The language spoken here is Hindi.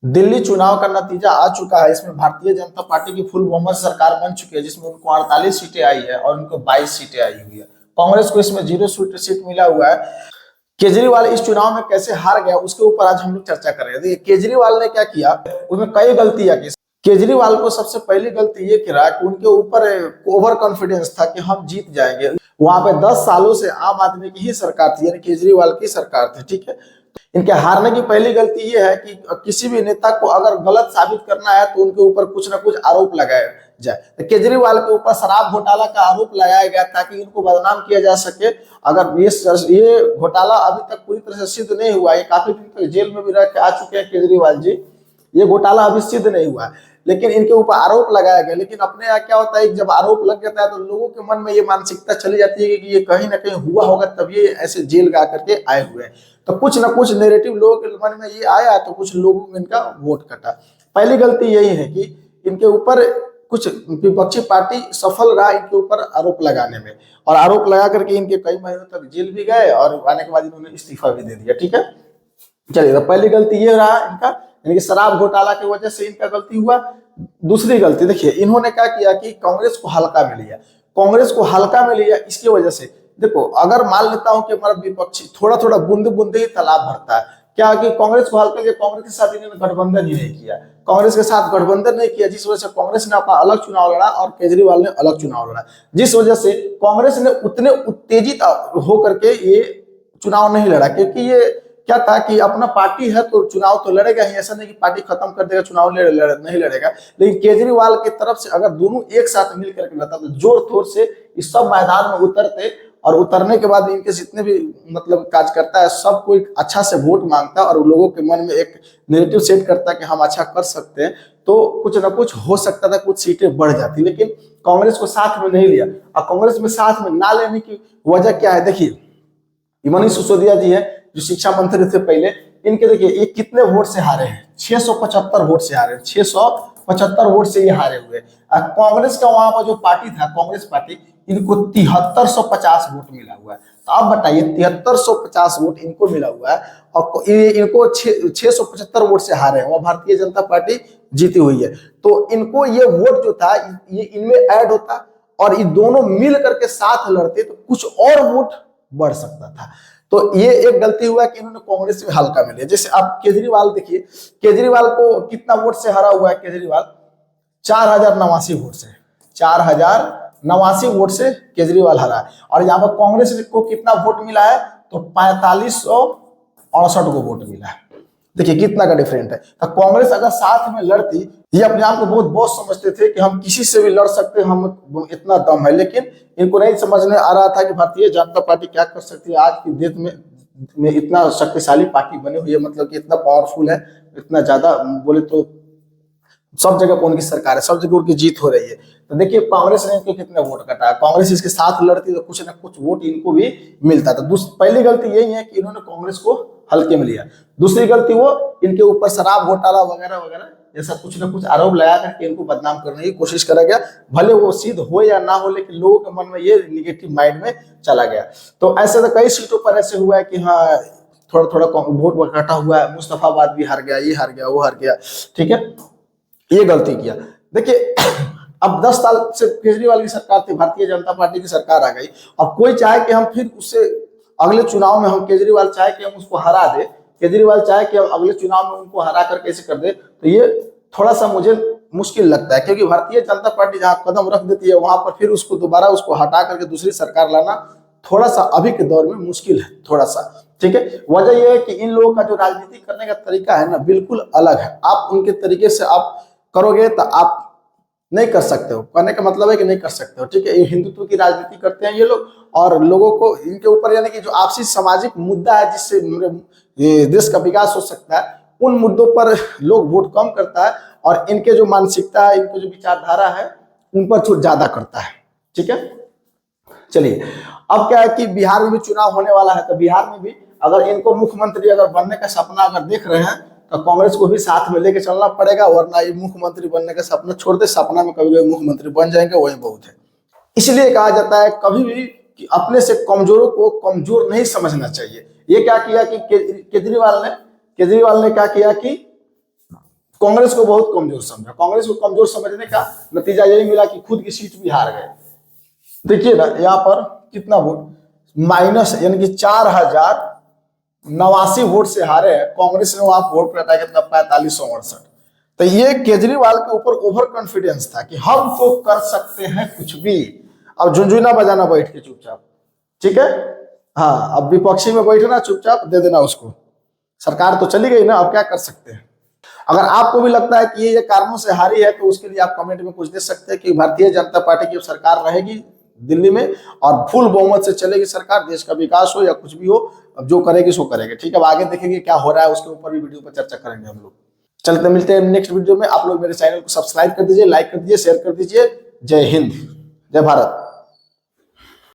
दिल्ली चुनाव का नतीजा आ चुका है। इसमें भारतीय जनता पार्टी की फुल बहुमत सरकार बन चुकी है, जिसमें उनको 48 सीटें आई है और उनको 22 सीटें आई हुई है। कांग्रेस को इसमें 0 सीट मिला हुआ है। केजरीवाल इस चुनाव में कैसे हार गया उसके ऊपर आज हम लोग चर्चा कर रहे हैं। देखिए केजरीवाल ने क्या किया, उसमें कई गलतियां की। केजरीवाल को सबसे पहली गलती ये करा कि उनके ऊपर ओवर कॉन्फिडेंस था कि हम जीत जाएंगे। वहां पे 10 सालों से आम आदमी की ही सरकार थी, यानी केजरीवाल की सरकार थी, ठीक है। इनके हारने की पहली गलती ये है कि किसी भी नेता को अगर गलत साबित करना है तो उनके ऊपर कुछ ना कुछ आरोप लगाया जाए। तो केजरीवाल के ऊपर शराब घोटाला का आरोप लगाया गया ताकि इनको बदनाम किया जा सके। अगर ये घोटाला अभी तक पूरी तरह से सिद्ध नहीं हुआ, ये काफी दिन तक जेल में भी रह के आ चुके हैं केजरीवाल जी, ये घोटाला अभी सिद्ध नहीं हुआ है, लेकिन इनके ऊपर आरोप लगाया गया। लेकिन अपने यहाँ क्या होता है, जब आरोप लग जाता है तो लोगों के मन में ये मानसिकता चली जाती है कि ये कहीं ना कहीं हुआ होगा, तब ये ऐसे जेल गा करके आए हुए हैं। तो कुछ ना कुछ नेरेटिव लोगों के मन में ये आया तो कुछ लोगों में इनका वोट कटा। पहली गलती यही है कि इनके ऊपर कुछ विपक्षी पार्टी सफल रहा इनके ऊपर आरोप लगाने में, और आरोप लगा करके इनके कई महीनों तक जेल भी गए और आने के बाद इन्होंने इस्तीफा भी दे दिया, ठीक है। चलिए, तो पहली गलती ये रहा इनका, यानी कि शराब घोटाला की वजह से इनका गलती हुआ। दूसरी गलती देखिए, इन्होंने क्या किया कि कांग्रेस को हल्का में लिया। कांग्रेस को हल्का में लिया इसकी वजह से, देखो अगर मान लेता हूं कि हमारा विपक्षी थोड़ा थोड़ा बूंदे बूंदे ही तालाब भरता है, क्या कि कांग्रेस को हल्का लिया, कांग्रेस के साथ इन्होंने गठबंधन ही नहीं किया। कांग्रेस के साथ गठबंधन नहीं किया, जिस वजह से कांग्रेस ने अपना अलग चुनाव लड़ा और केजरीवाल ने अलग चुनाव लड़ा, जिस वजह से कांग्रेस ने उतने उत्तेजित होकर के ये चुनाव नहीं लड़ा। क्योंकि ये क्या था कि अपना पार्टी है तो चुनाव तो लड़ेगा ही, ऐसा नहीं कि पार्टी खत्म कर देगा चुनाव नहीं लड़ेगा। लेकिन केजरीवाल की तरफ से अगर दोनों एक साथ मिलकर के लड़ता तो जोर तोर से इस सब मैदान में उतरते, और उतरने के बाद इनके जितने भी मतलब कार्यकर्ता है सब कोई अच्छा से वोट मांगता और लोगों के मन में एक नेरेटिव सेट करता कि हम अच्छा कर सकते हैं, तो कुछ ना कुछ हो सकता था, कुछ सीटें बढ़ जाती। लेकिन कांग्रेस को साथ में नहीं लिया। और कांग्रेस में साथ में ना लेने की वजह क्या है, देखिए मनीष सिसोदिया जी है जो शिक्षा मंत्री थे पहले, इनके देखिए ये कितने वोट से हारे हैं, 675 वोट से हारे, 675 वोट से ये हारे हुए। कांग्रेस का वहां पर जो पार्टी था, कांग्रेस पार्टी, इनको 7350 वोट मिला हुआ है। तो आप बताइए 7350 वोट इनको मिला हुआ है और इनको 675 वोट से हारे हैं, वह भारतीय जनता पार्टी जीती हुई है। तो इनको ये वोट जो था ये इनमें ऐड होता और ये दोनों मिल करके साथ लड़ते तो कुछ और वोट बढ़ सकता था। तो ये एक गलती हुआ कि इन्होंने कांग्रेस में हल्का में लिया। जैसे आप केजरीवाल देखिए, केजरीवाल को कितना वोट से हरा हुआ है केजरीवाल, 4089 वोट से, 4089 वोट से केजरीवाल हरा है। और यहाँ पर कांग्रेस को कितना वोट मिला है, तो 4568 को वोट मिला है। देखिए कितना का डिफरेंट है। तो कांग्रेस अगर साथ में लड़ती, ये अपने आप को बहुत बॉस समझते थे कि हम किसी से भी लड़ सकते हैं, हम इतना दम है, लेकिन इनको नहीं समझ में आ रहा था कि भारतीय जनता पार्टी क्या कर सकती है। आज की डेट में इतना शक्तिशाली पार्टी बनी हुई है, मतलब कि इतना पावरफुल है, इतना ज्यादा बोले तो सब जगह पर उनकी सरकार है, सब जगह उनकी जीत हो रही है। तो देखिए कांग्रेस ने इनको कितने वोट कटा, कांग्रेस इसके साथ लड़ती तो कुछ ना कुछ वोट इनको भी मिलता था। पहली गलती यही है कि इन्होंने कांग्रेस को हल्के में लिया। दूसरी गलती वो इनके ऊपर शराब घोटाला वगैरह वगैरह जैसा कुछ ना कुछ आरोप लगा करके इनको बदनाम करने की कोशिश करा गया। भले वो सिद्ध हो या ना हो, लेकिन लोगों के मन में ये निगेटिव माइंड में चला गया। तो ऐसे तो कई सीटों पर ऐसे हुआ है कि हाँ थोड़ा थोड़ा वोट कटा हुआ है, मुस्तफाबाद भी हार गया, ये हार गया, वो हार गया, ठीक है, ये गलती किया। देखिए अब 10 साल से केजरीवाल की सरकार थी, भारतीय जनता पार्टी की सरकार आ गई। अब कोई चाहे कि हम फिर उससे अगले चुनाव में हम केजरीवाल चाहे कि हम उसको हरा दे, केजरीवाल चाहे कि हम अगले चुनाव में उनको हरा कर कैसे कर दे, तो ये थोड़ा सा मुझे मुश्किल लगता है। क्योंकि भारतीय जनता पार्टी जहां कदम रख देती है वहां पर फिर उसको दोबारा उसको हटा करके दूसरी सरकार लाना थोड़ा सा अभी के दौर में मुश्किल है, थोड़ा सा, ठीक है। वजह यह है कि इन लोगों का जो राजनीति करने का तरीका है ना बिल्कुल अलग है। आप उनके तरीके से आप करोगे तो आप नहीं कर सकते हो, कहने का मतलब है कि नहीं कर सकते हो, ठीक है। ये हिंदुत्व की राजनीति करते हैं ये लोग, और लोगों को इनके ऊपर यानी कि जो आपसी सामाजिक मुद्दा है जिससे देश का विकास हो सकता है, उन मुद्दों पर लोग वोट कम करता है, और इनके जो मानसिकता है, इनको जो विचारधारा है उन पर छूट ज्यादा करता है, ठीक है। चलिए अब क्या है कि बिहार में भी चुनाव होने वाला है। तो बिहार में भी अगर इनको मुख्यमंत्री अगर बनने का सपना अगर देख रहे हैं तो कांग्रेस को भी साथ में लेके चलना पड़ेगा, वरना ये मुख्यमंत्री बनने का सपना छोड़ दे, सपना में कभी कभी मुख्यमंत्री बन जाएंगे वही बहुत है। इसलिए कहा जाता है कभी भी कि अपने से कमजोरों को कमजोर नहीं समझना चाहिए। ये क्या किया कि केजरीवाल ने क्या किया कि कांग्रेस को बहुत कमजोर समझा। कांग्रेस को कमजोर समझने का नतीजा यही मिला कि खुद की सीट भी हार गए। देखिए ना यहाँ पर कितना वोट माइनस, यानी कि 4089 वोट से हारे हैं। कांग्रेस ने वहां वोट करता है कितना 4568। तो ये केजरीवाल के ऊपर ओवर कॉन्फिडेंस था कि हम तो कर सकते हैं कुछ भी। अब झुंझुना बजाना बैठ के चुपचाप, ठीक है। हाँ, अब विपक्षी में बैठना, चुपचाप दे देना उसको। सरकार तो चली गई ना, अब क्या कर सकते हैं। अगर आपको भी लगता है कि ये कारणों से हारी है तो उसके लिए आप कमेंट में कुछ दे सकते हैं कि भारतीय जनता पार्टी की सरकार रहेगी दिल्ली में और फुल बहुमत से चलेगी सरकार, देश का विकास हो या कुछ भी हो, अब जो करेगी सो करेगी, ठीक है। अब आगे देखेंगे क्या हो रहा है, उसके ऊपर भी वीडियो पर चर्चा करेंगे हम लोग। चलते मिलते हैं नेक्स्ट वीडियो में। आप लोग मेरे चैनल को सब्सक्राइब कर दीजिए, लाइक कर दीजिए, शेयर कर दीजिए। जय हिंद, जय भारत।